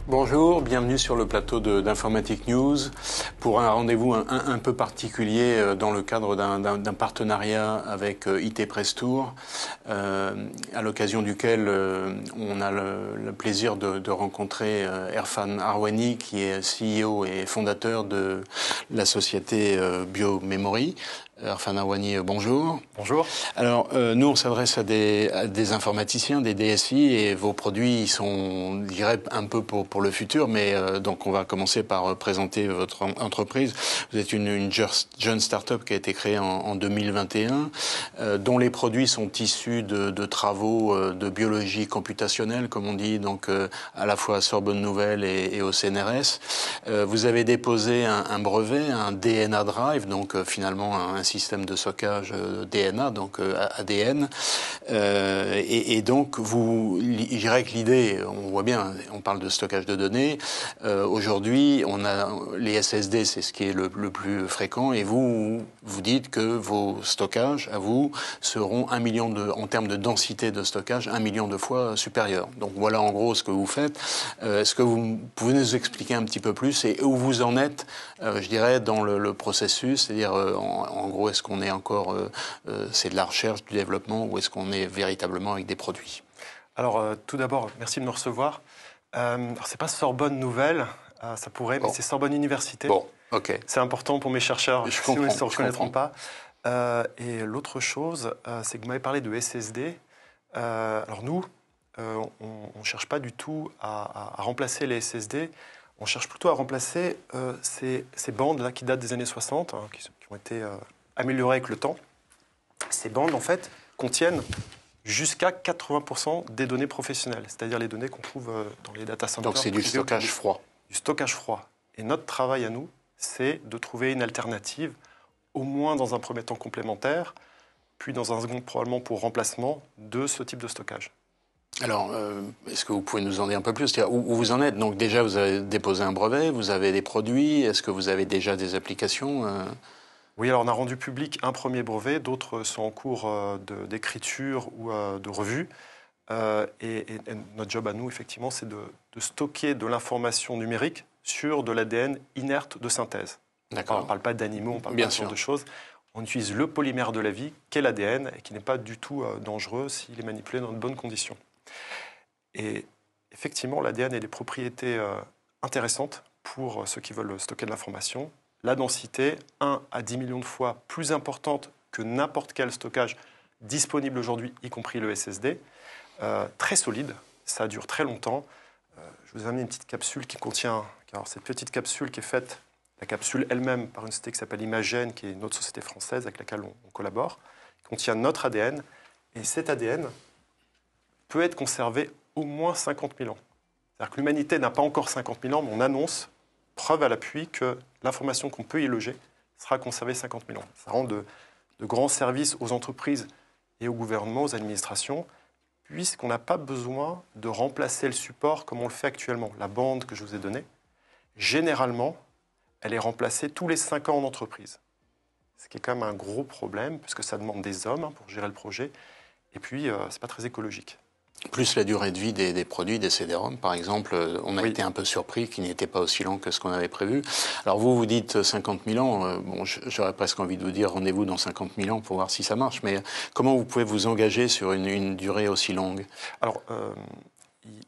Bonjour, bienvenue sur le plateau d'Informatique News pour un rendez-vous un peu particulier dans le cadre d'un partenariat avec IT Press Tour, à l'occasion duquel on a le plaisir de rencontrer Erfan Arwani, qui est CEO et fondateur de la société BioMemory. Erfan Arwani, bonjour. Bonjour. Alors, nous, on s'adresse à des informaticiens, des DSI, et vos produits sont, je dirais, un peu pour le futur, mais donc on va commencer par présenter votre entreprise. Vous êtes une jeune start-up qui a été créée en 2021, dont les produits sont issus de travaux de biologie computationnelle, comme on dit, donc à la fois à Sorbonne Nouvelle et au CNRS. Vous avez déposé un brevet, un DNA Drive, donc finalement un système de stockage DNA, donc ADN. Et donc, je dirais que l'idée, on voit bien, on parle de stockage de données. Aujourd'hui, on a les SSD, c'est ce qui est le plus fréquent, et vous dites que vos stockages, à vous, seront en termes de densité de stockage, 1 million de fois supérieurs. Donc voilà en gros ce que vous faites. Est-ce que vous pouvez nous expliquer un petit peu plus et où vous en êtes, je dirais, dans le processus, c'est-à-dire en gros, est-ce qu'on est encore, c'est de la recherche, du développement, ou est-ce qu'on est véritablement avec des produits? Alors, tout d'abord, merci de me recevoir. Alors, c'est pas Sorbonne Nouvelle, ça pourrait, mais c'est Sorbonne Université. Bon, ok. C'est important pour mes chercheurs, sinon ils ne se reconnaîtront pas. Et l'autre chose, c'est que vous m'avez parlé de SSD. Alors nous, on ne cherche pas du tout à remplacer les SSD. On cherche plutôt à remplacer ces bandes-là qui datent des années 60, qui ont été améliorées avec le temps. Ces bandes, en fait, contiennent jusqu'à 80% des données professionnelles, c'est-à-dire les données qu'on trouve dans les data centers. Donc c'est du stockage froid. Du stockage froid. Et notre travail à nous, c'est de trouver une alternative, au moins dans un premier temps complémentaire, puis dans un second probablement pour remplacement de ce type de stockage. Alors, est-ce que vous pouvez nous en dire un peu plus? C'est-à-dire, où vous en êtes? Donc déjà, vous avez déposé un brevet, vous avez des produits, est-ce que vous avez déjà des applications? Oui, alors on a rendu public un premier brevet, d'autres sont en cours d'écriture ou de revue. Et notre job à nous, effectivement, c'est de stocker de l'information numérique sur de l'ADN inerte de synthèse. D'accord. On ne parle pas d'animaux, on ne parle Bien pas de ce sûr genre de choses. On utilise le polymère de la vie, qu'est l'ADN, et qui n'est pas du tout dangereux s'il est manipulé dans de bonnes conditions. Et effectivement, l'ADN a des propriétés intéressantes pour ceux qui veulent stocker de l'information. La densité, 1 à 10 millions de fois plus importante que n'importe quel stockage disponible aujourd'hui, y compris le SSD. Très solide, ça dure très longtemps. Je vous ai amené une petite capsule qui contient, alors cette petite capsule qui est faite, la capsule elle-même par une société qui s'appelle Imagen, qui est une autre société française avec laquelle on collabore, qui contient notre ADN. Et cet ADN peut être conservé au moins 50 000 ans. C'est-à-dire que l'humanité n'a pas encore 50 000 ans, mais on annonce, preuve à l'appui, que l'information qu'on peut y loger sera conservée 50 000 ans. Ça rend de grands services aux entreprises et au gouvernement, aux administrations, puisqu'on n'a pas besoin de remplacer le support comme on le fait actuellement. La bande que je vous ai donnée, généralement, elle est remplacée tous les 5 ans en entreprise. Ce qui est quand même un gros problème, puisque ça demande des hommes pour gérer le projet, et puis ce n'est pas très écologique. Plus la durée de vie des produits, des CD-ROM, par exemple, on a été un peu surpris qu'ils n'étaient pas aussi longs que ce qu'on avait prévu. Alors vous dites 50 000 ans, bon, j'aurais presque envie de vous dire rendez-vous dans 50 000 ans pour voir si ça marche, mais comment vous pouvez vous engager sur une durée aussi longue? Alors,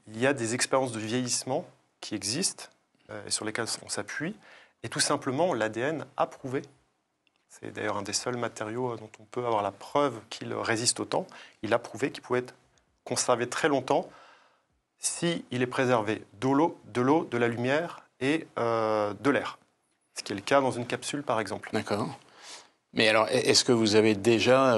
il y a des expériences de vieillissement qui existent et sur lesquelles on s'appuie, et tout simplement, l'ADN a prouvé, c'est d'ailleurs un des seuls matériaux dont on peut avoir la preuve qu'il résiste au temps, il a prouvé qu'il pouvait être conservé très longtemps s'il est préservé de l'eau, de la lumière et de l'air. Ce qui est le cas dans une capsule, par exemple. D'accord. Mais alors, est-ce que vous avez déjà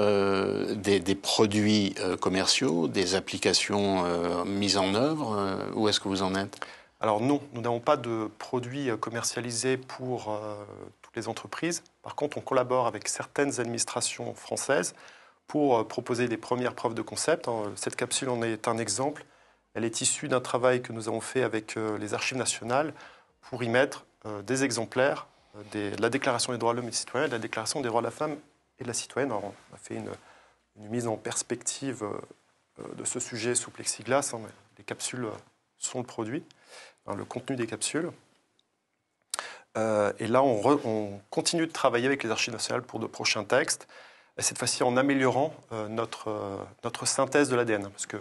des produits commerciaux, des applications mises en œuvre? Où est-ce que vous en êtes? Alors non, nous n'avons pas de produits commercialisés pour toutes les entreprises. Par contre, on collabore avec certaines administrations françaises pour proposer des premières preuves de concept. Cette capsule en est un exemple. Elle est issue d'un travail que nous avons fait avec les Archives nationales pour y mettre des exemplaires de la Déclaration des droits de l'homme et des citoyens, de la Déclaration des droits de la femme et de la citoyenne. Alors, on a fait une mise en perspective de ce sujet sous plexiglas. Les capsules sont le produit, le contenu des capsules. Et là, on continue de travailler avec les Archives nationales pour de prochains textes, et cette fois-ci en améliorant notre synthèse de l'ADN. Parce que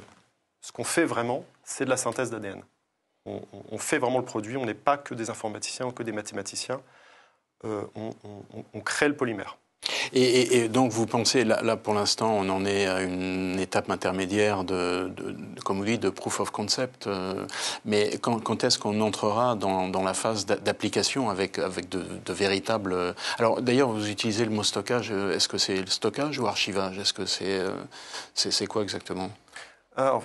ce qu'on fait vraiment, c'est de la synthèse d'ADN. On fait vraiment le produit, on n'est pas que des informaticiens ou que des mathématiciens, on crée le polymère. Et donc vous pensez, là pour l'instant on en est à une étape intermédiaire comme vous dites, de proof of concept, mais quand est-ce qu'on entrera dans la phase d'application avec de véritables... Alors d'ailleurs vous utilisez le mot stockage, est-ce que c'est le stockage ou archivage? Est-ce que c'est quoi exactement? Alors,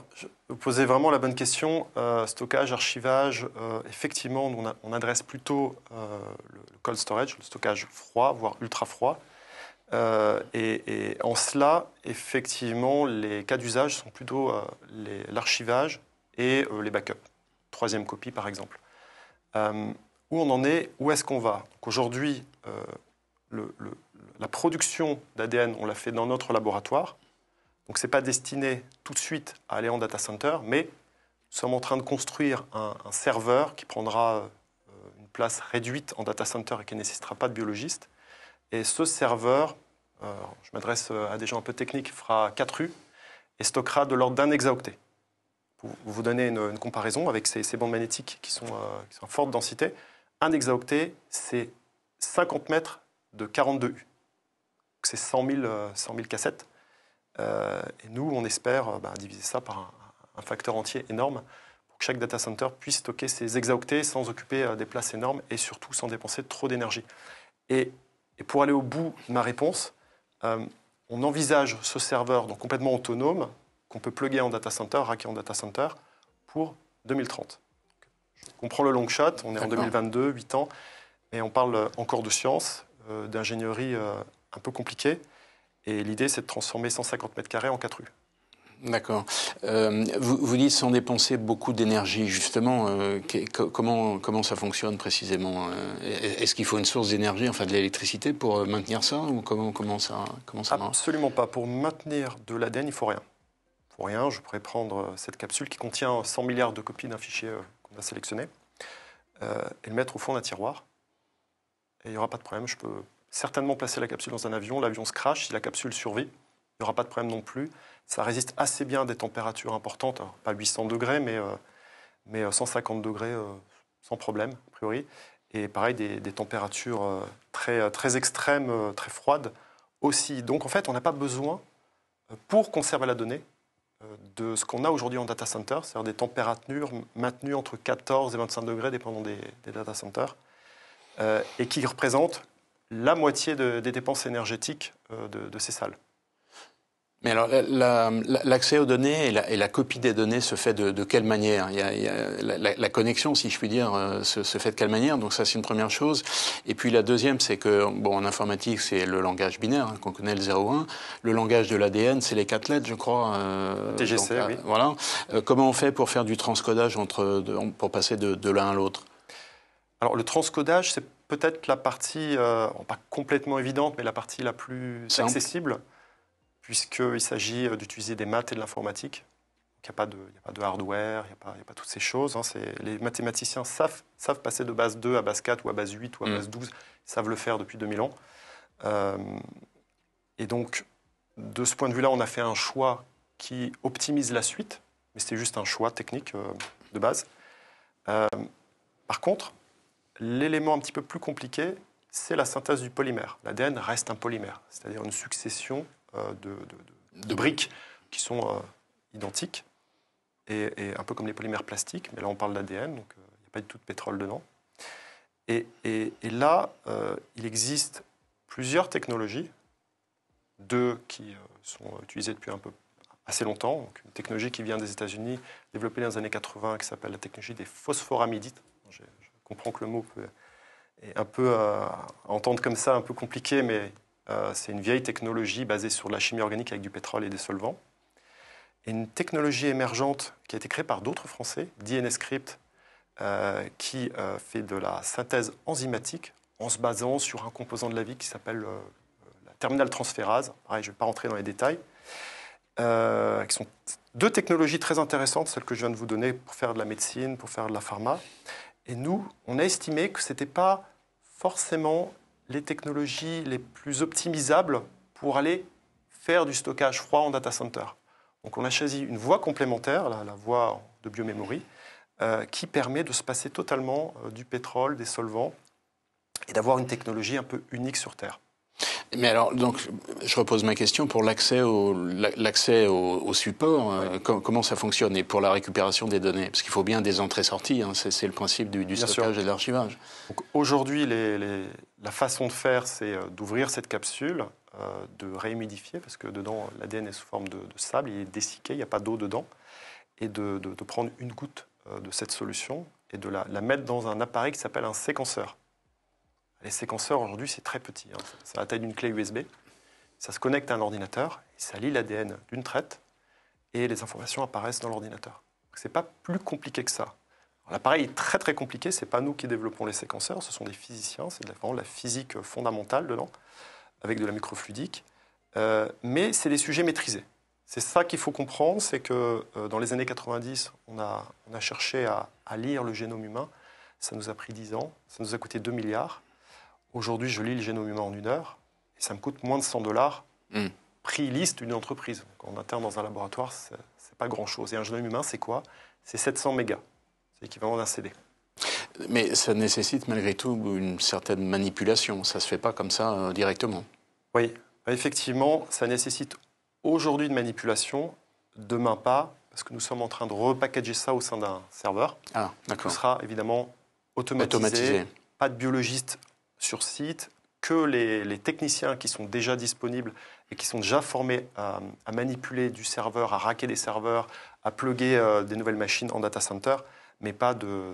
vous posez vraiment la bonne question. Stockage, archivage, effectivement, on adresse plutôt le cold storage, le stockage froid, voire ultra froid. Et en cela, effectivement, les cas d'usage sont plutôt l'archivage et les backups. Troisième copie, par exemple. Où on en est? Où est-ce qu'on va? Aujourd'hui, la production d'ADN, on l'a fait dans notre laboratoire. Donc, ce n'est pas destiné tout de suite à aller en data center, mais nous sommes en train de construire un serveur qui prendra une place réduite en data center et qui ne nécessitera pas de biologiste. Et ce serveur, je m'adresse à des gens un peu techniques, fera 4 U et stockera de l'ordre d'1 exaoctet. Pour vous donner une comparaison avec ces bandes magnétiques qui sont en forte densité, 1 exaoctet, c'est 50 mètres de 42 U. C'est 100 000 cassettes. Et nous, on espère diviser ça par un facteur entier énorme pour que chaque data center puisse stocker ces exaoctets sans occuper des places énormes et surtout sans dépenser trop d'énergie. Et pour aller au bout de ma réponse, on envisage ce serveur donc complètement autonome qu'on peut plugger en data center, racker en data center pour 2030. On prend le long shot, on est en 2022, 8 ans, et on parle encore de science, d'ingénierie un peu compliquée. Et l'idée, c'est de transformer 150 mètres carrés en 4 U. D'accord. Vous dites sans dépenser beaucoup d'énergie, justement. Comment ça fonctionne précisément? Est-ce qu'il faut une source d'énergie, enfin de l'électricité, pour maintenir ça? Ou comment ça marche? Absolument pas. Pour maintenir de l'ADN, il ne faut rien. Il ne faut rien. Je pourrais prendre cette capsule qui contient 100 milliards de copies d'un fichier qu'on a sélectionné et le mettre au fond d'un tiroir. Et il n'y aura pas de problème. Je peux certainement placer la capsule dans un avion. L'avion se crache. Si la capsule survit, il n'y aura pas de problème non plus. Ça résiste assez bien à des températures importantes. Alors, pas 800 degrés, mais 150 degrés sans problème, a priori. Et pareil, des températures très extrêmes, très froides aussi. Donc en fait, on n'a pas besoin, pour conserver la donnée, de ce qu'on a aujourd'hui en data center, c'est-à-dire des températures maintenues entre 14 et 25 degrés, dépendant des data centers, et qui représentent la moitié des dépenses énergétiques de ces salles. Mais alors, l'accès aux données et la copie des données se fait de quelle manière? La connexion, si je puis dire, se fait de quelle manière? Donc ça, c'est une première chose. Et puis la deuxième, c'est que, en informatique, c'est le langage binaire, qu'on connaît, le 0-1. Le langage de l'ADN, c'est les 4 lettres, je crois. TGC, donc, oui. Voilà. Comment on fait pour faire du transcodage pour passer de l'un à l'autre? Alors, le transcodage, c'est peut-être la partie, pas complètement évidente, mais la partie la plus accessible, puisqu'il s'agit d'utiliser des maths et de l'informatique. Il n'y a pas de hardware, il n'y a pas toutes ces choses. Les mathématiciens savent passer de base 2 à base 4 ou à base 8 ou à base 12. Ils savent le faire depuis 2000 ans. Et donc, de ce point de vue-là, on a fait un choix qui optimise la suite, mais c'est juste un choix technique de base. Par contre, l'élément un petit peu plus compliqué, c'est la synthèse du polymère. L'ADN reste un polymère, c'est-à-dire une succession de briques qui sont identiques, et un peu comme les polymères plastiques, mais là on parle d'ADN, donc il n'y a pas du tout de pétrole dedans. Et là, il existe plusieurs technologies, 2 qui sont utilisées depuis assez longtemps. Donc, une technologie qui vient des États-Unis, développée dans les années 80, qui s'appelle la technologie des phosphoramidites. Je comprends que le mot est un peu, à entendre comme ça, un peu compliqué, mais c'est une vieille technologie basée sur la chimie organique avec du pétrole et des solvants. Et une technologie émergente qui a été créée par d'autres Français, DNSCrypt, qui fait de la synthèse enzymatique en se basant sur un composant de la vie qui s'appelle la terminale transférase. Pareil, je ne vais pas rentrer dans les détails. qui sont deux technologies très intéressantes, celles que je viens de vous donner pour faire de la médecine, pour faire de la pharma. Et nous, on a estimé que ce n'était pas forcément les technologies les plus optimisables pour aller faire du stockage froid en data center. Donc on a choisi une voie complémentaire, la voie de biomémorie, qui permet de se passer totalement du pétrole, des solvants, et d'avoir une technologie un peu unique sur Terre. Mais alors, donc, je repose ma question pour l'accès au support. Oui. Comment ça fonctionne et pour la récupération des données? Parce qu'il faut bien des entrées-sorties. Hein, c'est le principe du stockage et de l'archivage. Aujourd'hui, la façon de faire, c'est d'ouvrir cette capsule, de réhumidifier, parce que dedans, l'ADN est sous forme de sable, il est dessicqué, il n'y a pas d'eau dedans, et de prendre une goutte de cette solution et de la mettre dans un appareil qui s'appelle un séquenceur. Les séquenceurs, aujourd'hui, c'est très petit. Hein. C'est la taille d'une clé USB. Ça se connecte à un ordinateur, et ça lit l'ADN d'une traite, et les informations apparaissent dans l'ordinateur. Ce n'est pas plus compliqué que ça. L'appareil est très très compliqué, ce n'est pas nous qui développons les séquenceurs, ce sont des physiciens, c'est vraiment la physique fondamentale dedans, avec de la microfluidique, mais c'est des sujets maîtrisés. C'est ça qu'il faut comprendre, c'est que dans les années 90, on a cherché à lire le génome humain, ça nous a pris 10 ans, ça nous a coûté 2 milliards. Aujourd'hui, je lis le génome humain en 1 heure, et ça me coûte moins de $100, prix liste d'une entreprise. Donc, en interne dans un laboratoire, c'est pas grand-chose. Et un génome humain, c'est quoi? C'est 700 mégas. C'est l'équivalent d'un CD. Mais ça nécessite malgré tout une certaine manipulation. Ça ne se fait pas comme ça directement. Oui, effectivement, ça nécessite aujourd'hui une manipulation, demain pas, parce que nous sommes en train de repackager ça au sein d'un serveur. Ah, d'accord. Tout sera évidemment automatisé. Pas de biologiste sur site, que les techniciens qui sont déjà disponibles et qui sont déjà formés à manipuler du serveur, à racker des serveurs, à plugger des nouvelles machines en data center, mais pas de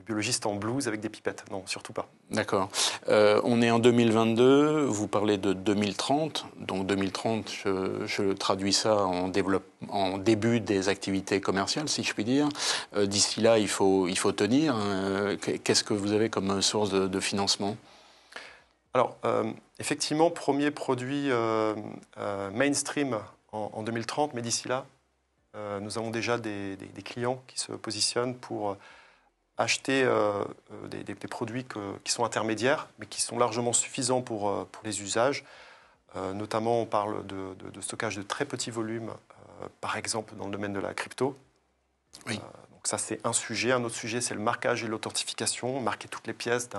biologistes en blouse avec des pipettes. Non, surtout pas. D'accord. On est en 2022, vous parlez de 2030. Donc 2030, je traduis ça en début des activités commerciales, si je puis dire. D'ici là, il faut tenir. Qu'est-ce que vous avez comme source de financement? Alors, effectivement, premier produit mainstream en 2030, mais d'ici là, nous avons déjà des clients qui se positionnent pour acheter des produits qui sont intermédiaires, mais qui sont largement suffisants pour les usages. Notamment, on parle de stockage de très petits volumes, par exemple dans le domaine de la crypto. Oui. Donc ça, c'est un sujet. Un autre sujet, c'est le marquage et l'authentification. Marquer toutes les pièces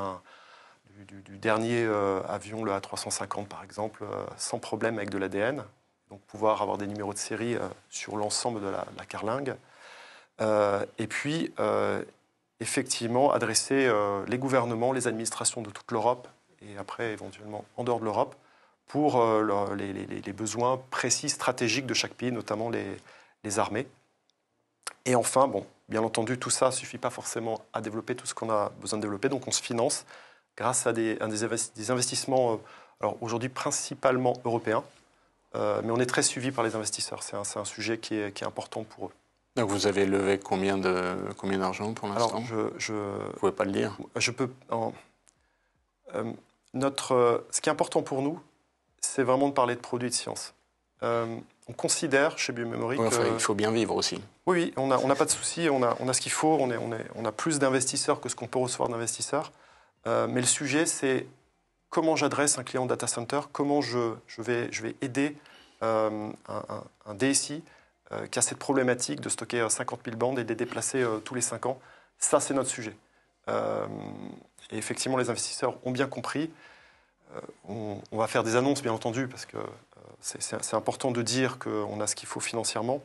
du dernier avion, le A350 par exemple, sans problème avec de l'ADN. Donc pouvoir avoir des numéros de série sur l'ensemble de la carlingue. Et puis, effectivement, adresser les gouvernements, les administrations de toute l'Europe, et après éventuellement en dehors de l'Europe, pour les besoins précis, stratégiques de chaque pays, notamment les armées. Et enfin, bon, bien entendu, tout ça ne suffit pas forcément à développer tout ce qu'on a besoin de développer, donc on se finance grâce à des investissements, alors aujourd'hui principalement européens, mais on est très suivi par les investisseurs. C'est un sujet qui est important pour eux. Donc vous avez levé combien d'argent pour l'instant? Alors, vous ne pouvez pas le dire. Je peux. Ce qui est important pour nous, c'est vraiment de parler de produits de science. On considère chez Biomemory que... il faut bien vivre aussi. Oui, on n'a pas de souci, on a ce qu'il faut, on a plus d'investisseurs que ce qu'on peut recevoir d'investisseurs. Mais le sujet, c'est comment j'adresse un client data center, comment je vais aider un DSI qui a cette problématique de stocker 50 000 bandes et de les déplacer tous les 5 ans. Ça, c'est notre sujet. Et effectivement, les investisseurs ont bien compris. On va faire des annonces, bien entendu, parce que c'est important de dire qu'on a ce qu'il faut financièrement.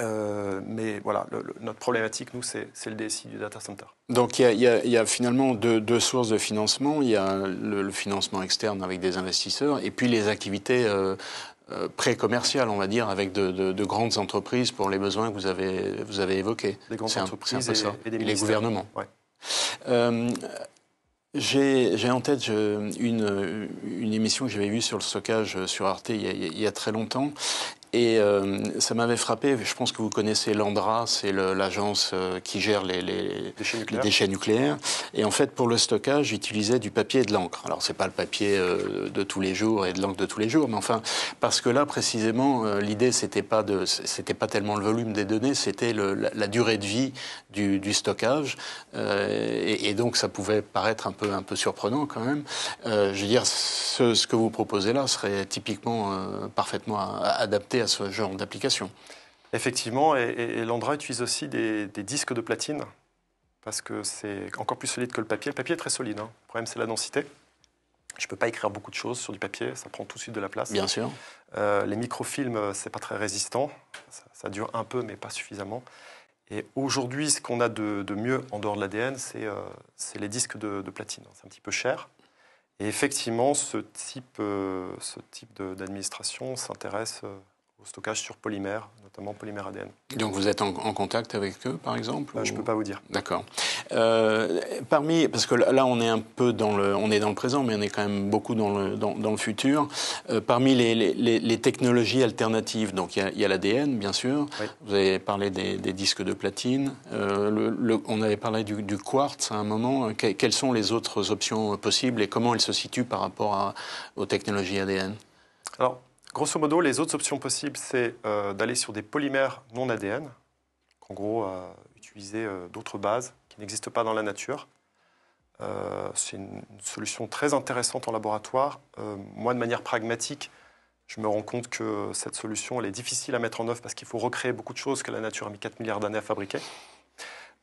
Mais voilà, notre problématique, nous, c'est le DSI du data center. Donc il y a finalement deux sources de financement. Il y a le financement externe avec des investisseurs et puis les activités pré-commerciales, on va dire, avec de grandes entreprises pour les besoins que vous avez évoqués. Des grandes entreprises et des gouvernements. Ouais. J'ai en tête une émission que j'avais vue sur le stockage sur Arte il y a très longtemps. Et ça m'avait frappé, je pense que vous connaissez l'ANDRA, c'est l'agence qui gère les déchets nucléaires. Et en fait, pour le stockage, j'utilisais du papier et de l'encre. Alors, c'est pas le papier de tous les jours et de l'encre de tous les jours, mais enfin, parce que là, précisément, l'idée, c'était pas tellement le volume des données, c'était la durée de vie du stockage. Et donc, ça pouvait paraître un peu surprenant quand même. Je veux dire, ce que vous proposez là serait typiquement parfaitement adapté à ce genre d'application. Effectivement, et l'Andra utilise aussi des disques de platine, parce que c'est encore plus solide que le papier. Le papier est très solide, hein. Le problème, c'est la densité. Je ne peux pas écrire beaucoup de choses sur du papier, ça prend tout de suite de la place. Bien sûr. Les microfilms, c'est pas très résistant, ça dure un peu, mais pas suffisamment. Et aujourd'hui, ce qu'on a de mieux en dehors de l'ADN, c'est les disques de platine. C'est un petit peu cher. Et effectivement, ce type d'administration s'intéresse au stockage sur polymère, notamment polymère ADN. Donc vous êtes en contact avec eux, par exemple Je ne peux pas vous dire. D'accord. Parce que là, on est un peu dans le présent, mais on est quand même beaucoup dans le futur. Parmi les technologies alternatives, donc il y a l'ADN, bien sûr. Oui. Vous avez parlé des disques de platine. On avait parlé du quartz à un moment. Quelles sont les autres options possibles et comment elles se situent par rapport aux technologies ADN? Alors, grosso modo, les autres options possibles, c'est d'aller sur des polymères non ADN, en gros, utiliser d'autres bases qui n'existent pas dans la nature. C'est une solution très intéressante en laboratoire. Moi, de manière pragmatique, je me rends compte que cette solution, elle est difficile à mettre en œuvre parce qu'il faut recréer beaucoup de choses que la nature a mis 4 milliards d'années à fabriquer.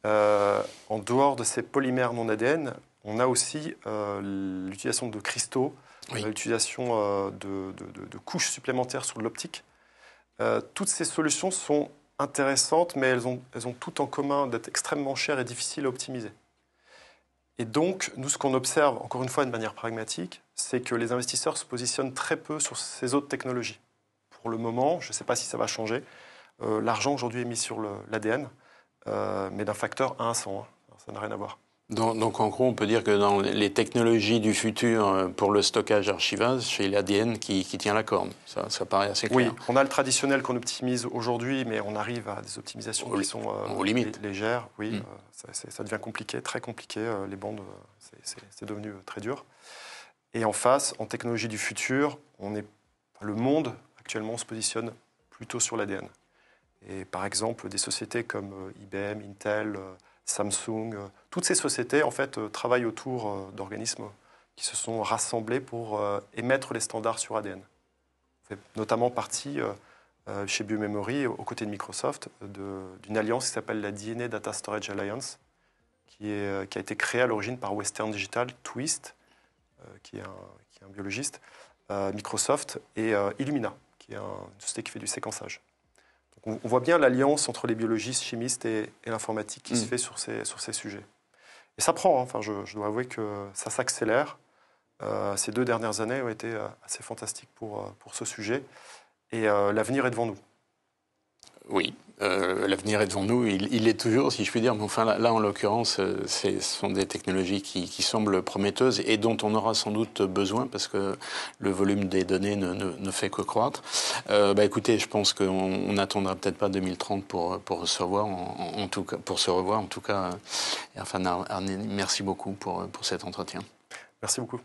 En dehors de ces polymères non ADN, on a aussi l'utilisation de cristaux, oui, l'utilisation de couches supplémentaires sur l'optique. Toutes ces solutions sont intéressantes, mais elles ont tout en commun d'être extrêmement chères et difficiles à optimiser. Et donc, nous, ce qu'on observe, encore une fois de manière pragmatique, c'est que les investisseurs se positionnent très peu sur ces autres technologies. Pour le moment, je ne sais pas si ça va changer, l'argent aujourd'hui est mis sur l'ADN, mais d'un facteur 1 à 100, hein. Ça n'a rien à voir. Donc en gros, on peut dire que dans les technologies du futur pour le stockage archivage, c'est l'ADN qui tient la corde. Ça paraît assez clair. Oui, on a le traditionnel qu'on optimise aujourd'hui, mais on arrive à des optimisations qui sont aux limites. Légères. Oui, ça devient compliqué, très compliqué. Les bandes, c'est devenu très dur. Et en face, en technologie du futur, le monde actuellement se positionne plutôt sur l'ADN. Et par exemple, des sociétés comme IBM, Intel, Samsung, toutes ces sociétés en fait travaillent autour d'organismes qui se sont rassemblés pour émettre les standards sur ADN. On fait notamment partie chez Biomemory, aux côtés de Microsoft, d'une alliance qui s'appelle la DNA Data Storage Alliance, qui a été créée à l'origine par Western Digital, Twist, qui est un biologiste, Microsoft et Illumina, qui est une société qui fait du séquençage. On voit bien l'alliance entre les biologistes, chimistes et l'informatique qui se fait sur ces sujets. Et ça prend, hein. Enfin, je dois avouer que ça s'accélère. Ces 2 dernières années ont été assez fantastiques pour ce sujet. Et l'avenir est devant nous. Oui, l'avenir est devant nous. Il est toujours, si je puis dire. Mais enfin, là en l'occurrence, ce sont des technologies qui semblent prometteuses et dont on aura sans doute besoin parce que le volume des données ne fait que croître. Écoutez, je pense qu'on n'attendra peut-être pas 2030 pour se revoir, en tout cas. Enfin, Arne, merci beaucoup pour cet entretien. Merci beaucoup.